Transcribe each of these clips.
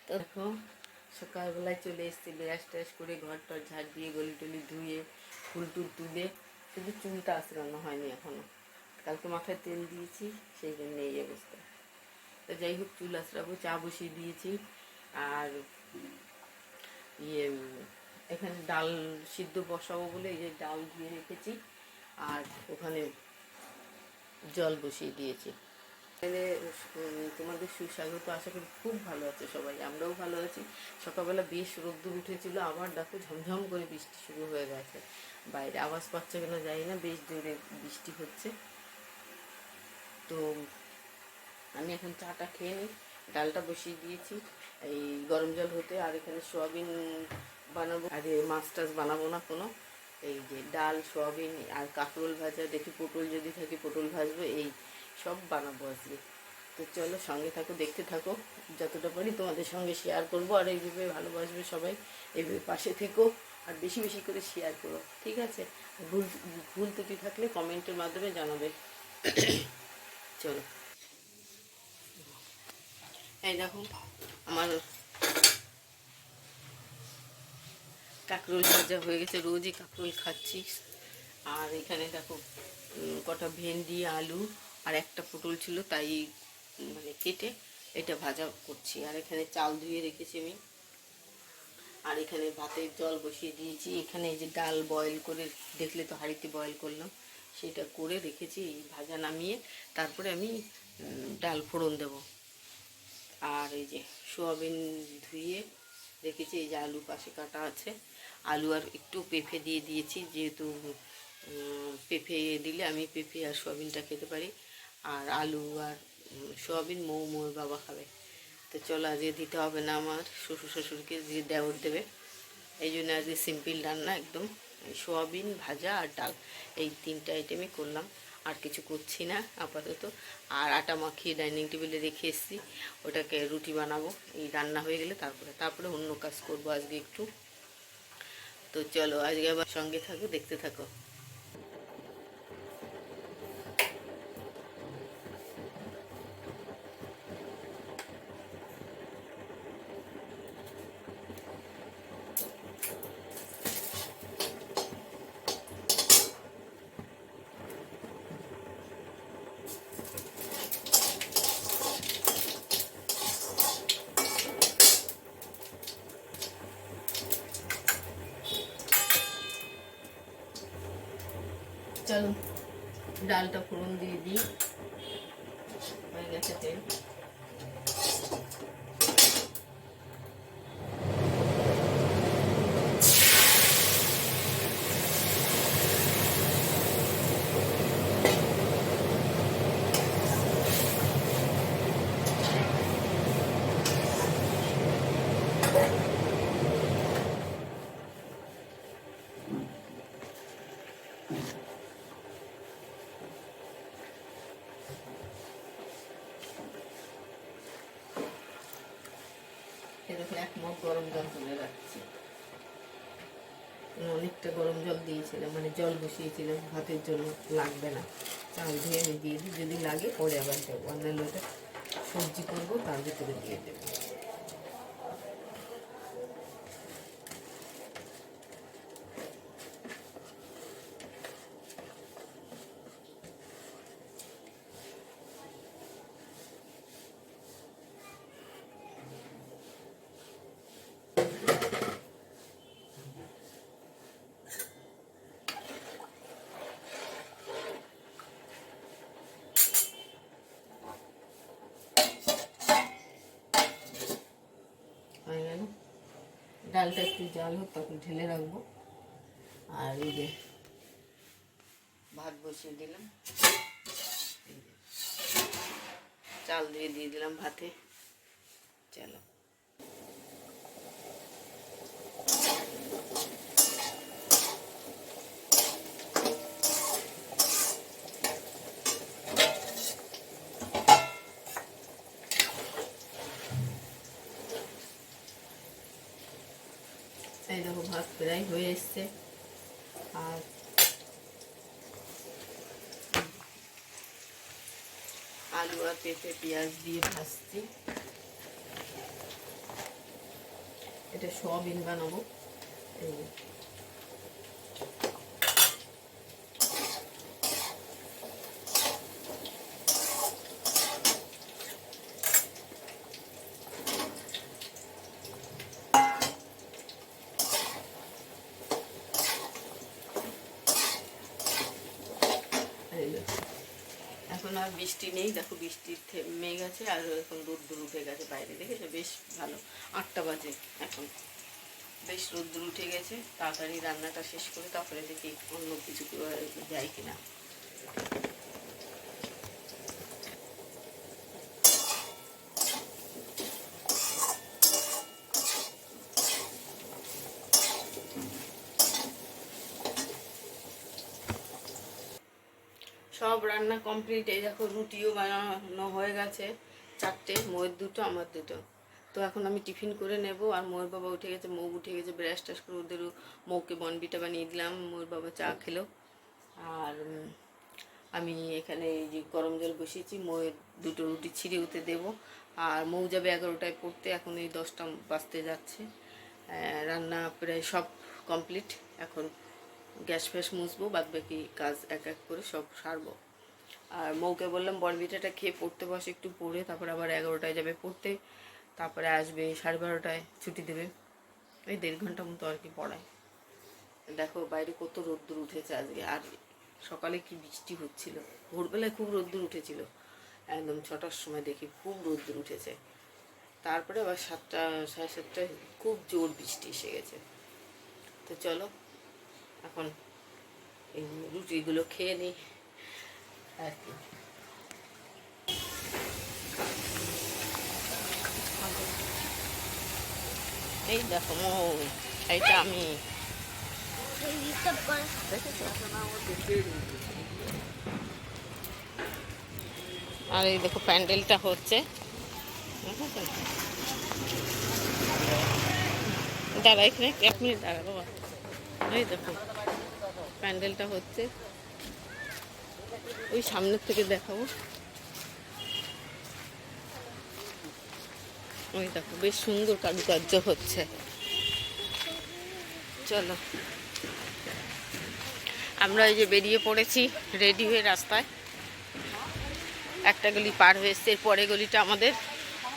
দেখো সকালবেলায় চলে এসেছি, ব্রাশ ট্রাশ করে ঘর টর ঝাড় দিয়ে গলি টলি ধুয়ে ফুল টুল তুলে, শুধু চুলটা আঁচড়ানো হয়নি এখনো। কালকে মাথায় তেল দিয়েছি, সেই জন্য এই অবস্থা। তো যাই হোক, চুল আঁচড়াবো, চা বসিয়ে দিয়েছি। আর ইয়ে এখানে ডাল সিদ্ধ বসাবো বলে এই যে ডাল ধুয়ে রেখেছি, আর ওখানে জল বসিয়ে দিয়েছি। তোমাদের সুস্বাগত, আশা করি খুব ভালো আছে সবাই, আমরাও ভালো আছি। সকালবেলা বেশ রোদ্দুর উঠেছিল, আবার দেখো ঝমঝম করে বৃষ্টি শুরু হয়ে গেছে। বাইরে আওয়াজ পাচ্ছে কেন জানি না, বেশ জোরে বৃষ্টি হচ্ছে। তো আমি এখন চাটা খেয়ে নিই, ডালটা বসিয়ে দিয়েছি এই গরম জল হতে। আর এখানে সোয়াবিন বানাবো, আর মাছ টাছ বানাবো না কোনো। এই যে ডাল, সোয়াবিন আর কাঁকরোল ভাজা, দেখি পটল যদি থাকে পটল ভাজবো, এই সব বানাবো আজকে। তো চলো সঙ্গে থাকো, দেখতে থাকো, যতটা পারি তোমাদের সঙ্গে শেয়ার করবো। আর এইভাবে ভালোবাসবে সবাই, এইভাবে পাশে থেকো, আর বেশি বেশি করে শেয়ার করো, ঠিক আছে? ভুল ভুল ত্রুটি থাকলে কমেন্টের মাধ্যমে জানাবে। চলো, এই দেখো আমার কাঁকরোল ভাজা হয়ে গেছে, রোজই কাঁকরোল খাচ্ছি। আর এখানে দেখো কটা ভেন্ডি, আলু আর একটা পটল ছিল, তাই মানে কেটে এটা ভাজা করছি। আর এখানে চাল ধুয়ে রেখেছি আমি। আর এখানে ভাতের জল বসিয়ে দিয়েছি। এখানে এই যে ডাল বয়েল করে, দেখলে তো হাঁড়িতে বয়েল করলাম, সেটা করে রেখেছি। এই ভাজা নামিয়ে তারপরে আমি ডাল ফোড়ন দেব। আর এই যে সোয়াবিন ধুয়ে রেখেছি, এই যে আলু পাশে কাটা আছে, আলু আর একটু পেঁপে দিয়ে দিয়েছি, যেহেতু পেঁপে দিলে আমি পেঁপে আর সোয়াবিনটা খেতে পারি। আর আলু আর সোয়াবিন মোর বাবা খাবে। তো চলো, আজকে দিতে হবে না আমার শ্বশুর শাশুড়িকে, যে দেওর দেবে, এই জন্য আজকে সিম্পল রান্না একদম। সোয়াবিন ভাজা আর ডাল, এই তিনটা আইটেমই করলাম, আর কিছু করছি না আপাতত। আর আটা মাখিয়ে ডাইনিং টেবিলে রেখে এসেছি, ওটাকে রুটি বানাবো। এই রান্না হয়ে গেলে তারপরে অন্য কাজ করবো আজকে একটু। তো চলো, আজকে আবার সঙ্গে থাকো, দেখতে থাকো। চলো ডালটা ফোড়ন দিয়ে দিই, হয়ে গেছে তেল। এরকম এক মগ গরম জল তুলে রাখছি, অনেকটা গরম জল দিয়েছিলাম, মানে জল বসিয়েছিলাম ভাতের জন্য, লাগবে না। চাল ধুয়ে আমি দিয়ে দিই, যদি লাগে পরে আবার দেবো, অন্যান্য ওটা সবজি করবো তার ভিতরে দিয়ে দেবো। হয়ে গেল, ডালটা একটু জাল হোক, তখন ঢেলে রাখবো। আর এই যে ভাত বসিয়ে দিলাম, চাল দিয়ে দিলাম ভাতে। চলো, এই দেখো ভাত প্রায় হয়ে এসছে। আর আলু আর পেঁপে পেঁয়াজ দিয়ে ভাজছি। এটা সয়াবিন বানাবো। এই এখন আর বৃষ্টি নেই, দেখো বৃষ্টি থেমে গেছে আর এখন রোদ্দুর উঠে গেছে বাইরে, দেখেছো বেশ ভালো। 8টা বাজে এখন, বেশ রোদ্দুর উঠে গেছে। তাড়াতাড়ি রান্নাটা শেষ করে তারপরে দেখি অন্য কিছু যায় কিনা। সব রান্না কমপ্লিট। এই দেখো রুটিও বানানো হয়ে গেছে, 4টে, মোয়ের 2টো, আমার 2টো। তো এখন আমি টিফিন করে নেব। আর মোয়ের বাবা উঠে গেছে, মৌ উঠে গেছে, ব্রাশ টাশ করে ওদেরও, মৌকে বনবিটা বানিয়ে দিলাম, মোয়ের বাবা চা খেলো। আর আমি এখানে এই যে গরম জল বসিয়েছি, মোয়ের 2টো রুটি ছিঁড়ে উঠে দেবো। আর মৌ যাবে 11টায় পড়তে, এখন এই 10টা বাজতে যাচ্ছে। রান্না প্রায় সব কমপ্লিট। এখন গ্যাস ফ্যাস মুছবো, বাদ বাকি কাজ এক এক করে সব সারবো। আর মৌকে বললাম বরবিটাটা খেয়ে পড়তে বসে, একটু পড়ে তারপরে আবার 11টায় যাবে পড়তে, তারপরে আসবে 12:30টায় ছুটি দেবে। ওই 1.5 ঘন্টা মতো আর কি পড়ায়। দেখো বাইরে কত রোদ্দুর উঠেছে আজকে। আর সকালে কি বৃষ্টি হচ্ছিল, ভোরবেলায় খুব রোদ্দুর উঠেছিল, একদম 6টার সময় দেখি খুব রোদ্দুর উঠেছে। তারপরে আবার 7টা, 7:30টায় খুব জোর বৃষ্টি এসে গেছে। তো চলো এখন এই রুটিগুলো খেয়ে নিই আর কি। এই দেখো মৌ, এইটা আমি, আর এই দেখো প্যান্ডেলটা হচ্ছে, দাঁড়া এখানে 1 মিনিট দাঁড়া বাবা। এই দেখো প্যান্ডেলটা হচ্ছে, ওই সামনের থেকে দেখাবো। ওই দেখো বেশ সুন্দর কারুকার্য হচ্ছে। চলো আমরা এই যে বেরিয়ে পড়েছি রেডি হয়ে রাস্তায়। একটা গলি পার হয়ে এসছি, এর পরে গলিটা আমাদের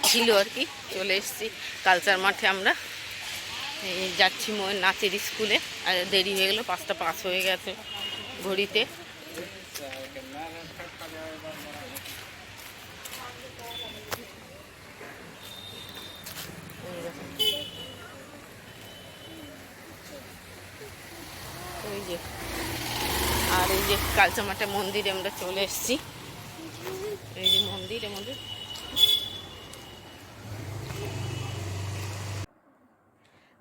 ছিল আর কি। চলে এসছি কালচার মাঠে আমরা। যাচ্ছি মোয়ের নাচের স্কুলে। আর দেরি হয়ে গেলো, 5টা 5 হয়ে গেছে ঘড়িতে। ওই যে, আর এই যে কালচার মাঠে মন্দিরে আমরা চলে এসছি। এই যে মন্দির, আমাদের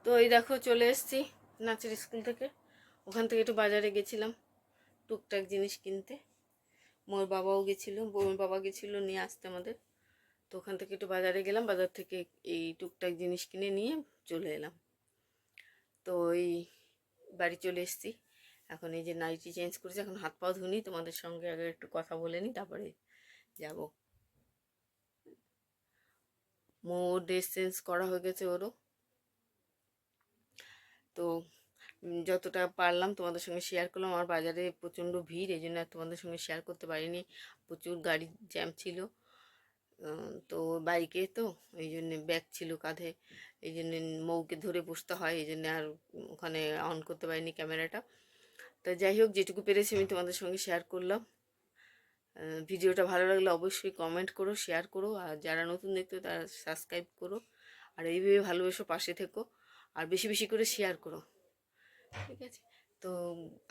তো এই দেখো চলে এসছি নাচের স্কুল থেকে। ওখান থেকে একটু বাজারে গেছিলাম টুকটাক জিনিস কিনতে। মোর বাবাও গেছিলো, বউর বাবা গেছিলো নিয়ে আসতে আমাদের। তো ওখান থেকে একটু বাজারে গেলাম, বাজার থেকে এই টুকটাক জিনিস কিনে নিয়ে চলে এলাম। তো এই বাড়ি চলে এসছি। এখন এই যে নাইটি চেঞ্জ করেছি, এখন হাত পা ধুনি, তোমাদের সঙ্গে আগে একটু কথা বলে নিই তারপরে যাব। মোর ড্রেস চেঞ্জ করা হয়ে গেছে ওরও। তো যতটা পারলাম তোমাদের সঙ্গে শেয়ার করলাম। আমার বাজারে প্রচণ্ড ভিড়, এই জন্য তোমাদের সঙ্গে শেয়ার করতে পারিনি, প্রচুর গাড়ি জ্যাম ছিল। তো বাইকে তো এই জন্যে ব্যাগ ছিল কাঁধে, এই জন্যে মৌকে ধরে বসতে হয়, এই জন্যে আর ওখানে অন করতে পারিনি ক্যামেরাটা। তো যাই হোক, যেটুকু পেরেছি আমি তোমাদের সঙ্গে শেয়ার করলাম। ভিডিওটা ভালো লাগলে অবশ্যই কমেন্ট করো, শেয়ার করো, আর যারা নতুন দেখতে তারা সাবস্ক্রাইব করো। আর এইভাবে ভালোবেসো, পাশে থেকো, আর বেশি বেশি করে শেয়ার করো, ঠিক আছে? তো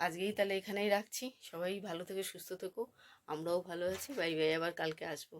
আজকেই তাহলে এখানেই রাখছি। সবাই ভালো থেকো, সুস্থ থেকো, আমরাও ভালো আছি। বাই বাই, আবার কালকে আসবো।